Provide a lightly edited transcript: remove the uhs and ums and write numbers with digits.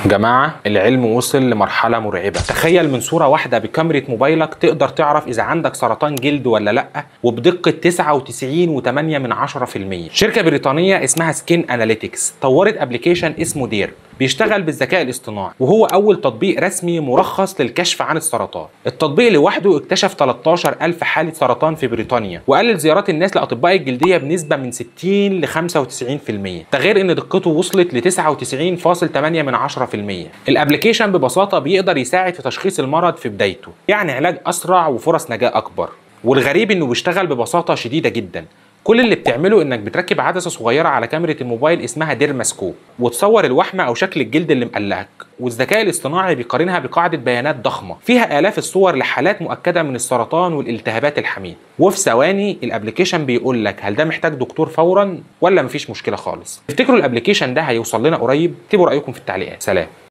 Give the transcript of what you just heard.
جماعة العلم وصل لمرحلة مرعبة. تخيل من صورة واحدة بكاميرا موبايلك تقدر تعرف إذا عندك سرطان جلد ولا لأ، وبدقة 99.8%. شركة بريطانية اسمها سكين أناليتكس طورت أبليكيشن اسمه دير، بيشتغل بالذكاء الاصطناعي، وهو أول تطبيق رسمي مرخص للكشف عن السرطان. التطبيق لوحده اكتشف 13,000 حالة سرطان في بريطانيا، وقلل زيارات الناس لأطباء الجلدية بنسبة من 60 ل 95%. ده غير إن دقته وصلت ل 99.8%. الابليكيشن ببساطة بيقدر يساعد في تشخيص المرض في بدايته، يعني علاج أسرع وفرص نجاة أكبر. والغريب إنه بيشتغل ببساطة شديدة جدا. كل اللي بتعمله انك بتركب عدسه صغيره على كاميرا الموبايل اسمها ديرماسكوب، وتصور الوحمه او شكل الجلد اللي مقلقك، والذكاء الاصطناعي بيقارنها بقاعده بيانات ضخمه فيها الاف الصور لحالات مؤكده من السرطان والالتهابات الحميد. وفي ثواني الابلكيشن بيقول لك هل ده محتاج دكتور فورا ولا مفيش مشكله خالص. تفتكروا الابلكيشن ده هيوصل لنا قريب؟ اكتبوا رايكم في التعليقات. سلام.